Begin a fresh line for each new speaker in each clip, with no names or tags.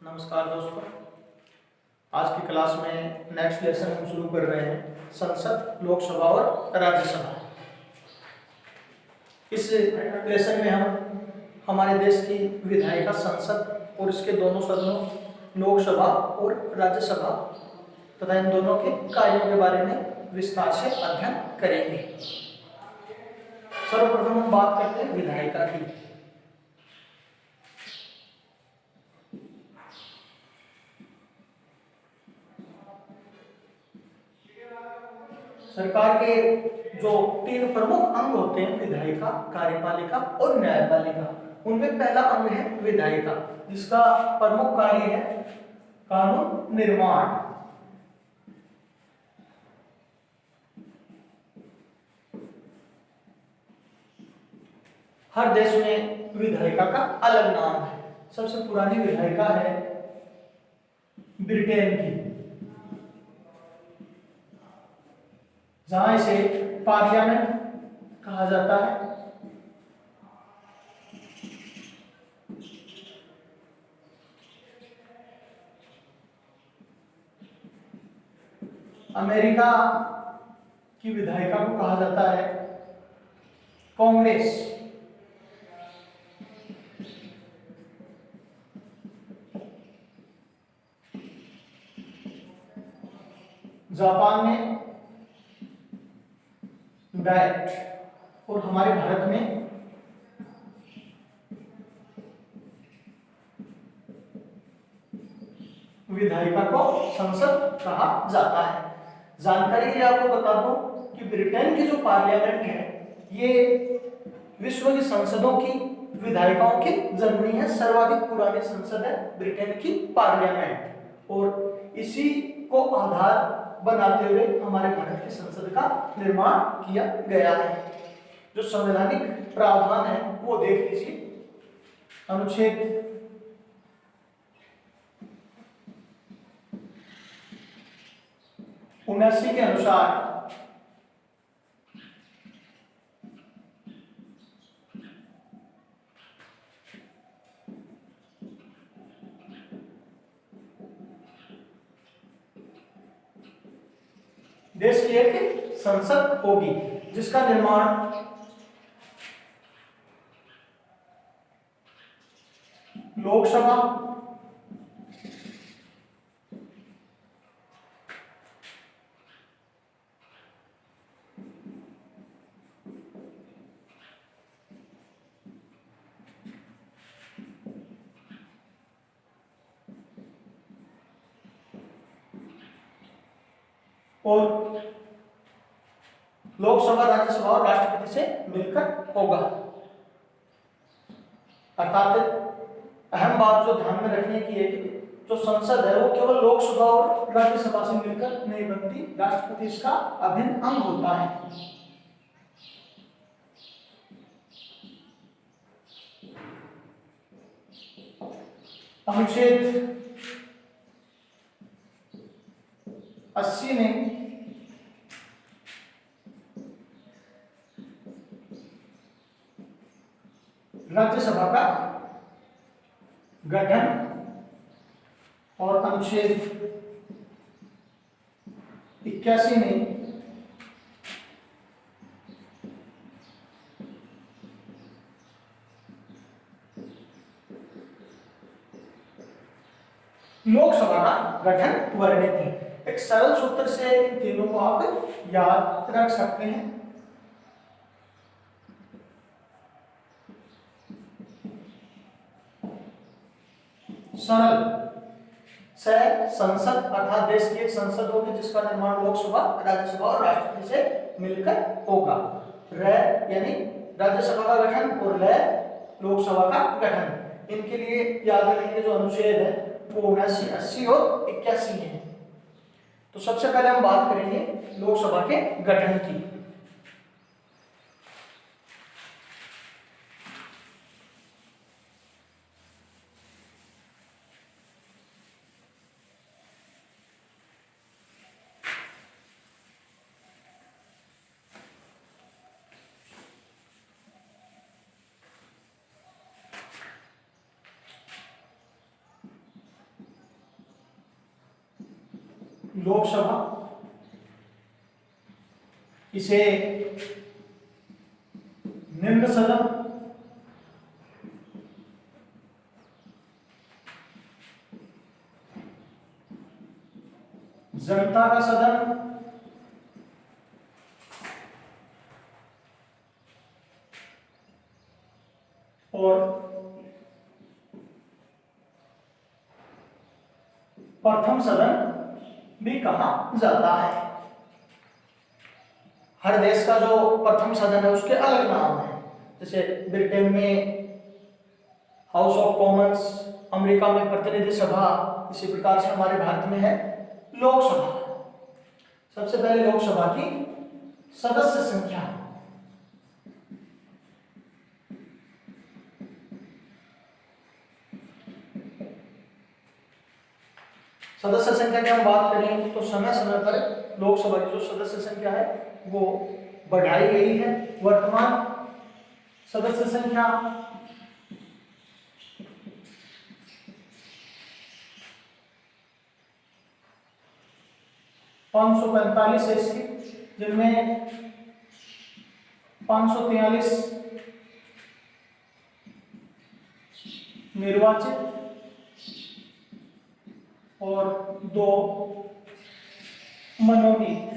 नमस्कार दोस्तों। आज की क्लास में नेक्स्ट लेसन हम शुरू कर रहे हैं संसद, लोकसभा और राज्यसभा। इस लेसन में हम हमारे देश की विधायिका संसद और इसके दोनों सदनों लोकसभा और राज्यसभा तथा इन दोनों के कार्यों के बारे में विस्तार से अध्ययन करेंगे। सर्वप्रथम हम बात करते हैं विधायिका की। सरकार के जो तीन प्रमुख अंग होते हैं, विधायिका, कार्यपालिका और न्यायपालिका, उनमें पहला अंग है विधायिका, जिसका प्रमुख कार्य है कानून निर्माण। हर देश में विधायिका का अलग नाम है। सबसे पुरानी विधायिका है ब्रिटेन की, जहां इसे पार्लियामेंट कहा जाता है। अमेरिका की विधायिका को कहा जाता है कांग्रेस। जापान में डायट और हमारे भारत में विधायिका को संसद कहा जाता है। जानकारी के लिए आपको बता दूं कि ब्रिटेन की जो पार्लियामेंट है, ये विश्व की संसदों की विधायिकाओं की जननी है। सर्वाधिक पुरानी संसद है ब्रिटेन की पार्लियामेंट, और इसी को आधार बनाते हुए हमारे भारत की संसद का निर्माण किया गया है। जो संवैधानिक प्रावधान है वो देख लीजिए। अनुच्छेद 79 के अनुसार देश की एक संसद होगी, जिसका निर्माण लोकसभा, और लोकसभा, राज्यसभा और राष्ट्रपति से मिलकर होगा। अर्थात अहम बात जो ध्यान में रखने की है कि जो संसद है वो केवल लोकसभा और राज्यसभा से मिलकर नहीं बनती, राष्ट्रपति इसका अभिन्न अंग होता है। अनुच्छेद 80 में राज्यसभा का गठन, और अनुच्छेद 81 में लोकसभा का गठन वर्णित है। एक सरल सूत्र से इन तीनों को आप याद रख सकते हैं। सरल से संसद अर्थात देश की एक संसद होगी, जिसका निर्माण लोकसभा, राज्यसभा और राष्ट्रपति से मिलकर होगा। र यानी राज्यसभा का गठन और ल लोकसभा का गठन। इनके लिए याद रखने के जो अनुच्छेद है वो 79, 80 और 81 है। तो सबसे पहले हम बात करेंगे लोकसभा के गठन की। लोकसभा, इसे निम्न सदन, जनता का सदन और प्रथम सदन भी कहा जाता है। हर देश का जो प्रथम सदन है उसके अलग नाम है। जैसे ब्रिटेन में हाउस ऑफ कॉमन्स, अमेरिका में प्रतिनिधि सभा, इसी प्रकार से हमारे भारत में है लोकसभा। सबसे पहले लोकसभा की सदस्य संख्या, सदस्य संख्या की हम बात करें तो समय समय पर लोकसभा की जो सदस्य संख्या है वो बढ़ाई गई है। वर्तमान सदस्य संख्या 545 है इसकी, जिनमें 543 निर्वाचित और 2 मनोनीत।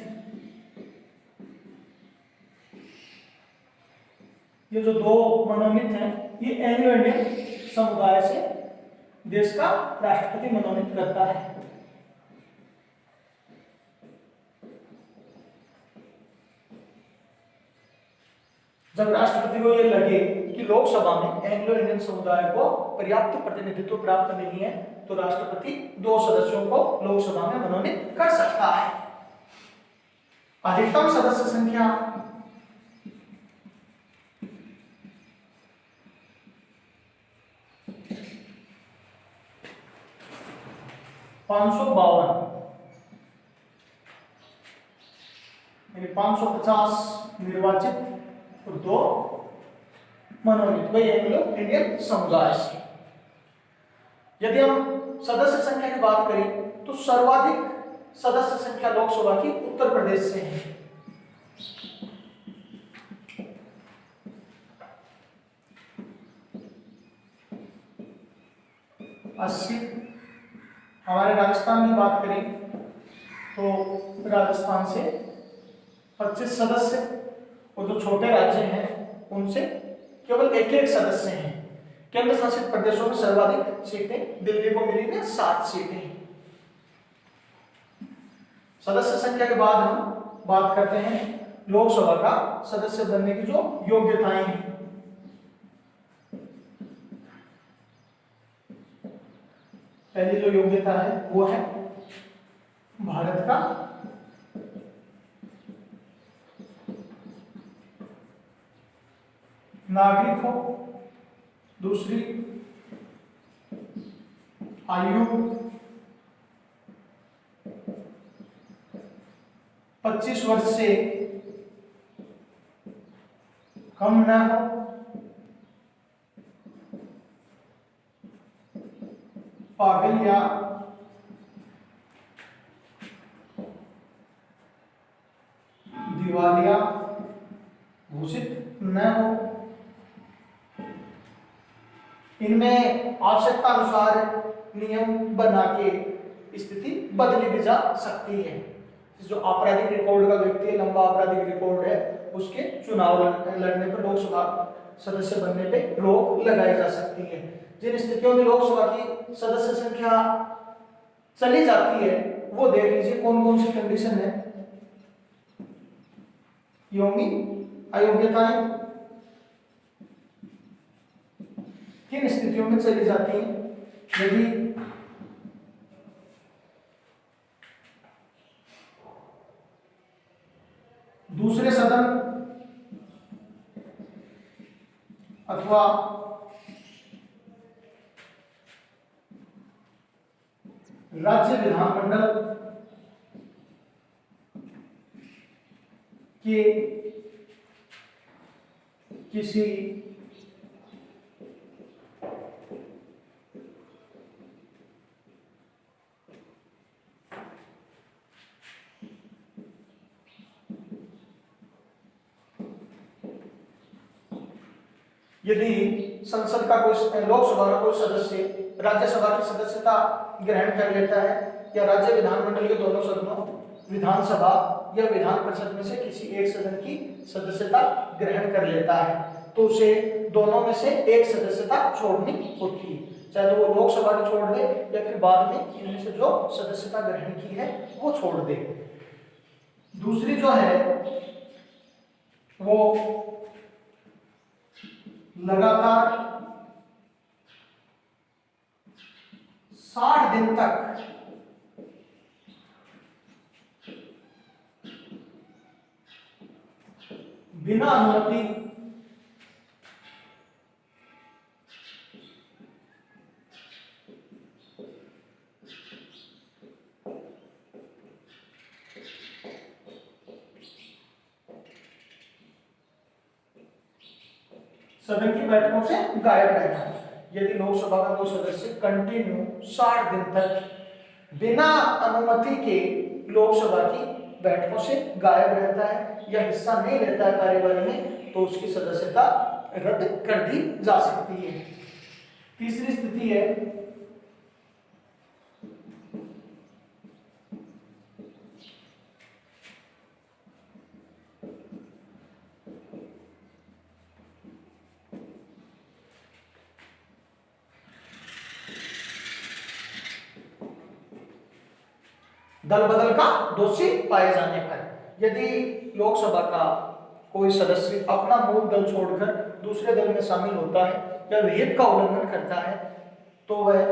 ये जो 2 मनोनीत हैं ये एंग्लो इंडियन समुदाय से देश का राष्ट्रपति मनोनीत करता है। जब राष्ट्रपति को ये लगे कि लोकसभा में एंग्लो इंडियन समुदाय को पर्याप्त प्रतिनिधित्व प्राप्त नहीं है तो राष्ट्रपति 2 सदस्यों को लोकसभा में मनोनीत कर सकता है। अधिकतम सदस्य संख्या 552, यानी 550 निर्वाचित और 2 मनोनीत, वही एंग्लो इंडियन समुदाय से। यदि हम सदस्य संख्या की बात करें तो सर्वाधिक सदस्य संख्या लोकसभा की उत्तर प्रदेश से है। अस्सी। हमारे राजस्थान की बात करें तो राजस्थान से 25 सदस्य और जो छोटे राज्य हैं उनसे केवल एक सदस्य हैं। केंद्र शासित प्रदेशों में सर्वाधिक सीटें दिल्ली को मिली है 7 सीटें। सदस्य संख्या के बाद हम बात करते हैं लोकसभा का सदस्य बनने की जो योग्यताएं हैं। पहली जो योग्यता है वो है भारत का नागरिक हो, दूसरी आयु 25 वर्ष से कम न हो, पागल या दिवालिया घोषित न हो। इनमें आवश्यकता अनुसार नियम बना के स्थिति बदली भी जा सकती है। जो आपराधिक रिकॉर्ड का व्यक्ति है, लंबा आपराधिक रिकॉर्ड है, उसके चुनाव लड़ने पर लोकसभा सदस्य बनने पे रोक लगाई जा सकती है। जिन स्थितियों में लोकसभा की सदस्य संख्या चली जाती है वो देख लीजिए कौन कौन सी कंडीशन है। योगी अयोग्यताएं किन स्थितियों में चली जाती हैं? यदि दूसरे सदन अथवा राज्य विधानमंडल के किसी यदि संसद का कोई लोकसभा का कोई सदस्य राज्यसभा की सदस्यता ग्रहण कर लेता है या राज्य विधानमंडल के दोनों सदनों विधानसभा या विधान परिषद में से किसी एक सदन की सदस्यता ग्रहण कर लेता है तो उसे दोनों में से एक सदस्यता छोड़नी होती है, चाहे तो वो लोकसभा की छोड़ दे या फिर बाद में इनमें से जो सदस्यता ग्रहण की है वो छोड़ दे। दूसरी जो है वो लगातार 60 दिन तक बिना अनुमति सदन की बैठकों से गायब रहना है। यदि लोकसभा का कोई सदस्य कंटिन्यू 60 दिन तक बिना अनुमति के लोकसभा की बैठकों से गायब रहता है या हिस्सा नहीं लेता है कार्यवाही में तो उसकी सदस्यता रद्द कर दी जा सकती है। तीसरी स्थिति है दल बदल का दोषी पाए जाने पर। यदि लोकसभा का कोई सदस्य अपना मूल दल छोड़कर दूसरे दल में शामिल होता है या विहित का उल्लंघन करता है तो वह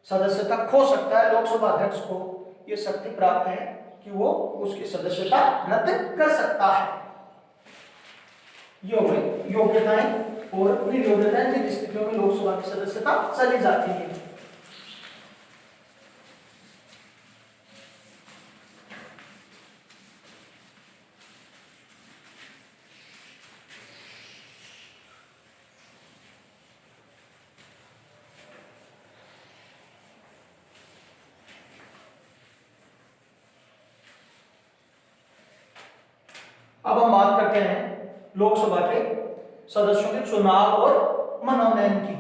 सदस्यता खो सकता है। लोकसभा अध्यक्ष को यह शक्ति प्राप्त है कि वो उसकी सदस्यता रद्द कर सकता है। ये हो गई योग्यताएं और योग्यताएं जिन स्थितियों में लोकसभा की सदस्यता चली जाती है। अब हम बात करते हैं लोकसभा के सदस्यों के चुनाव और मनोनयन की।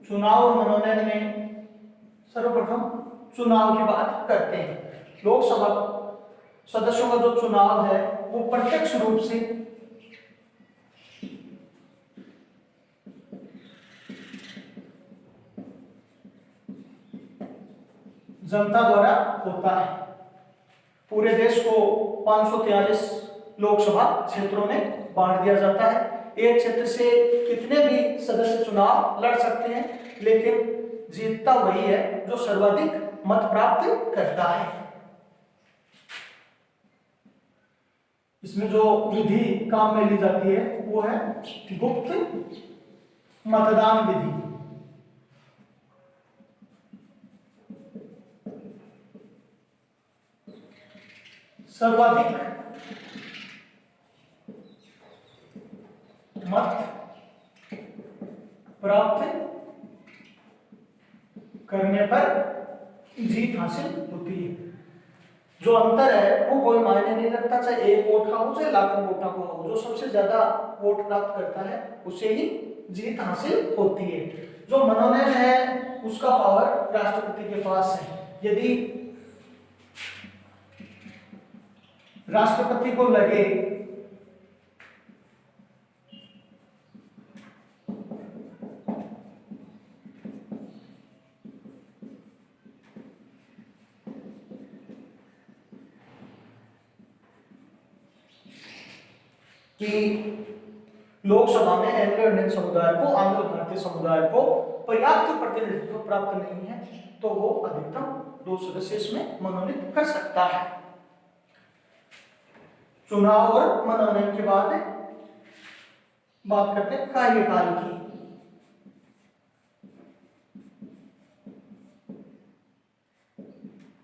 चुनाव और मनोनयन में सर्वप्रथम चुनाव की बात करते हैं। लोकसभा सदस्यों का जो चुनाव है वो प्रत्यक्ष रूप से जनता द्वारा होता है। पूरे देश को 543 लोकसभा क्षेत्रों में बांट दिया जाता है। एक क्षेत्र से कितने भी सदस्य चुनाव लड़ सकते हैं लेकिन जीतता वही है जो सर्वाधिक मत प्राप्त करता है। इसमें जो विधि काम में ली जाती है वो है गुप्त मतदान विधि। सर्वाधिक मत प्राप्त करने पर जीत हासिल होती है। जो अंतर है वो कोई मायने नहीं रखता, चाहे एक वोट का हो चाहे लाखों वोटों का हो। जो सबसे ज्यादा वोट प्राप्त करता है उसे ही जीत हासिल होती है। जो मनोनयन है उसका पावर राष्ट्रपति के पास है। यदि राष्ट्रपति को लगे कि लोकसभा में एंग्लो इंडियन समुदाय को, आंध्र भारतीय समुदाय को पर्याप्त प्रतिनिधित्व प्राप्त नहीं है तो वो अधिकतम 2 सदस्य इसमें मनोनीत कर सकता है। चुनाव और मनोनयन के बाद बात करते हैं कार्यकाल की।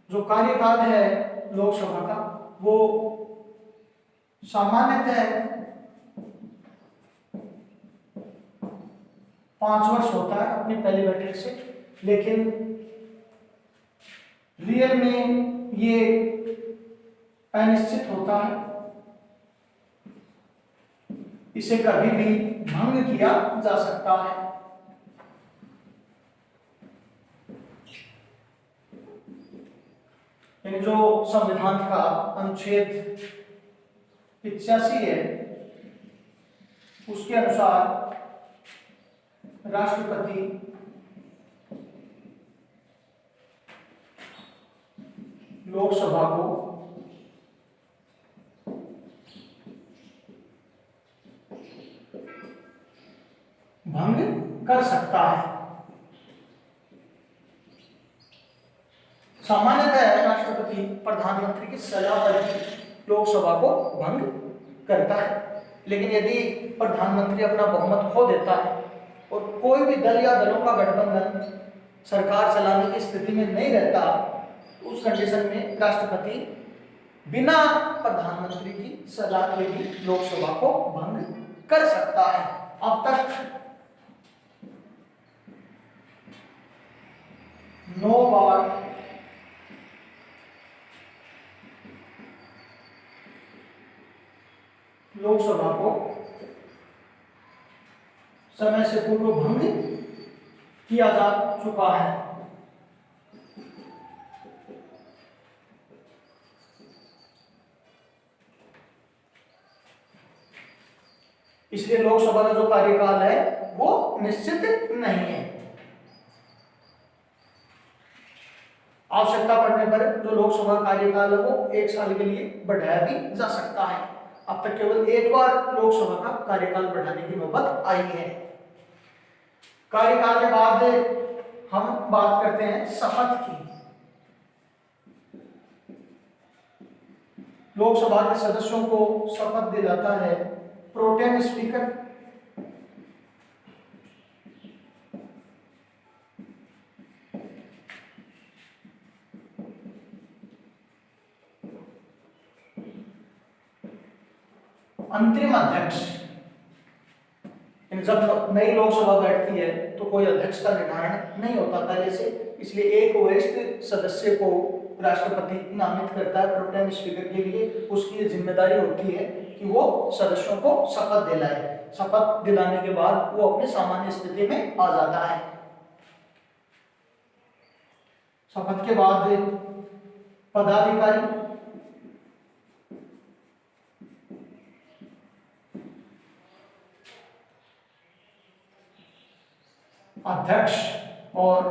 जो कार्यकाल है लोकसभा का वो सामान्यतः 5 वर्ष होता है अपनी पहली बैठक से, लेकिन रियल में ये अनिश्चित होता है, इसे कभी भी भंग किया जा सकता है। यानी जो संविधान का अनुच्छेद 85 है उसके अनुसार राष्ट्रपति लोकसभा को भंग कर सकता है। सामान्यतः राष्ट्रपति प्रधानमंत्री की सलाह पर ही लोकसभा को भंग करता है, लेकिन यदि प्रधानमंत्री अपना बहुमत खो देता है और कोई भी दल या दलों का गठबंधन सरकार चलाने की स्थिति में नहीं रहता, उस कंडीशन में राष्ट्रपति बिना प्रधानमंत्री की सलाह के भी लोकसभा को भंग कर सकता है। अब तक 9 बार लोकसभा को समय से पूर्व भंग किया जा चुका है। इसलिए लोकसभा का जो कार्यकाल है वो निश्चित नहीं है। आवश्यकता पड़ने पर जो लोकसभा कार्यकाल है वो 1 साल के लिए बढ़ाया भी जा सकता है। अब तक केवल एक बार लोकसभा का कार्यकाल बढ़ाने की नौबत आई है। कार्यकाल के बाद हम बात करते हैं शपथ की। लोकसभा के सदस्यों को शपथ दिलाता है प्रोटेम स्पीकर। अंतरिम अध्यक्ष, जब नई लोकसभा बैठती है तो कोई अध्यक्ष का निर्धारण नहीं होता पहले से, इसलिए एक वरिष्ठ सदस्य को राष्ट्रपति नामित करता है प्रोटेम स्पीकर के लिए। उसकी ये जिम्मेदारी होती है कि वो सदस्यों को शपथ दिलाए। शपथ दिलाने के बाद वो अपनी सामान्य स्थिति में आ जाता है। शपथ के बाद पदाधिकारी अध्यक्ष और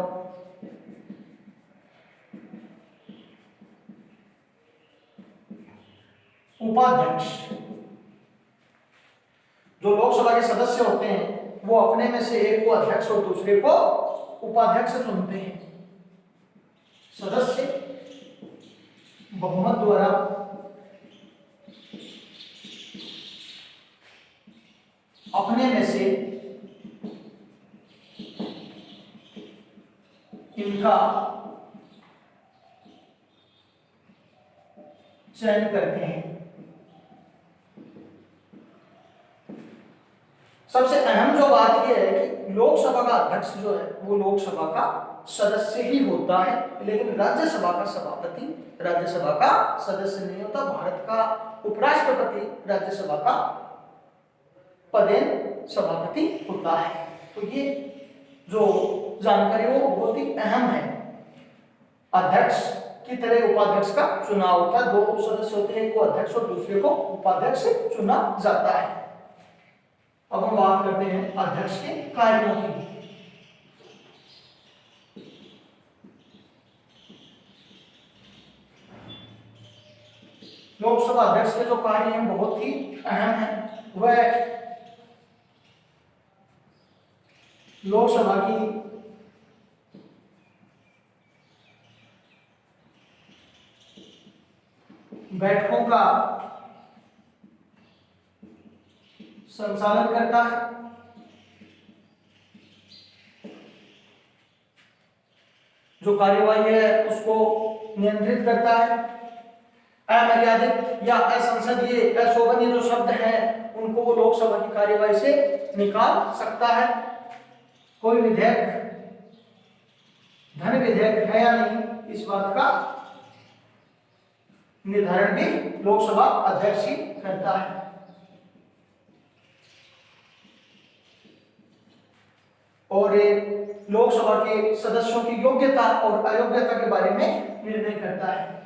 उपाध्यक्ष, जो लोकसभा के सदस्य होते हैं वो अपने में से एक को अध्यक्ष और दूसरे को उपाध्यक्ष चुनते हैं। सदस्य बहुमत द्वारा अपने में से इनका चयन करते हैं। सबसे अहम जो बात यह है कि लोकसभा का अध्यक्ष जो है वो लोकसभा का सदस्य ही होता है, लेकिन राज्यसभा का सभापति राज्यसभा का सदस्य नहीं होता। भारत का उपराष्ट्रपति राज्यसभा का पदेन सभापति होता है। तो ये जो जानकारी वो बहुत ही अहम है। अध्यक्ष की तरह उपाध्यक्ष का चुनाव होता है। 2 सदस्य होते हैं, एक को अध्यक्ष और दूसरे को उपाध्यक्ष चुना जाता है। अब हम बात करते हैं अध्यक्ष के कार्यों की। लोकसभा अध्यक्ष के जो कार्य हैं बहुत ही अहम है। वह लोकसभा की बैठकों का संचालन करता है, जो कार्यवाही है उसको नियंत्रित करता है। अमर्यादित या असंसदीय अशोभनीय जो शब्द हैं उनको वो लोकसभा की कार्यवाही से निकाल सकता है। कोई विधेयक धन विधेयक है या नहीं, इस बात का निर्धारण भी लोकसभा अध्यक्ष ही करता है। और लोकसभा के सदस्यों की योग्यता और अयोग्यता के बारे में निर्णय करता है।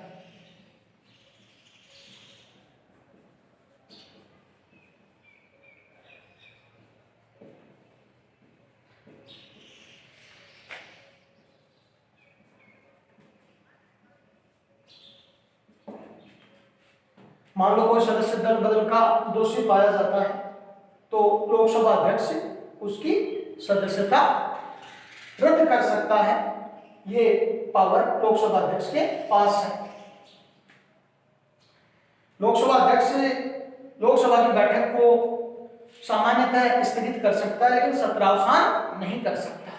मान लो कोई सदस्य दल बदल का दोषी पाया जाता है तो लोकसभा अध्यक्ष उसकी सदस्यता रद्द कर सकता है। ये पावर लोकसभा अध्यक्ष के पास है। लोकसभा अध्यक्ष लोकसभा की बैठक को सामान्यतः स्थगित कर सकता है, लेकिन सत्रावसान नहीं कर सकता।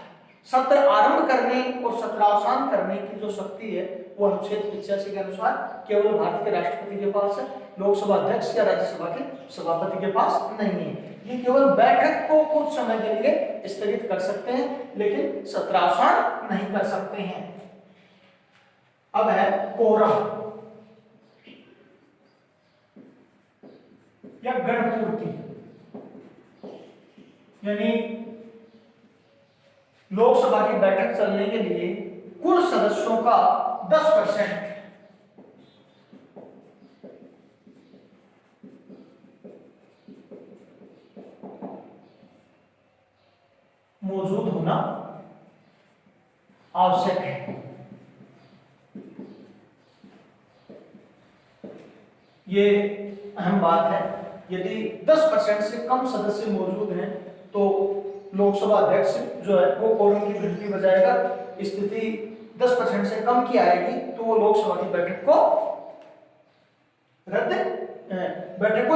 सत्र आरंभ करने और सत्रावसान करने की जो शक्ति है वो अनुच्छेद 85 के अनुसार केवल भारत के राष्ट्रपति के पास है, लोकसभा अध्यक्ष या राज्यसभा के सभापति के पास नहीं है। ये केवल बैठक को कुछ समय के लिए स्थगित कर सकते हैं, लेकिन सत्रावसान नहीं कर सकते हैं। अब है कोरम या गणपूर्ति, यानी लोकसभा की बैठक चलने के लिए कुल सदस्यों का 10% मौजूद होना आवश्यक है। ये अहम बात है। यदि 10% से कम सदस्य मौजूद हैं तो लोकसभा अध्यक्ष जो है वो कोरम की गिनती बजाएगा। स्थिति 10% से कम की आएगी तो वो लोकसभा की बैठक को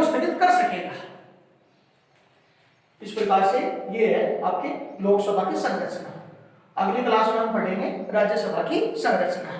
स्थगित कर सकेगा। इस प्रकार से ये है आपकी लोकसभा की संरचना। अगली क्लास में हम पढ़ेंगे राज्यसभा की संरचना।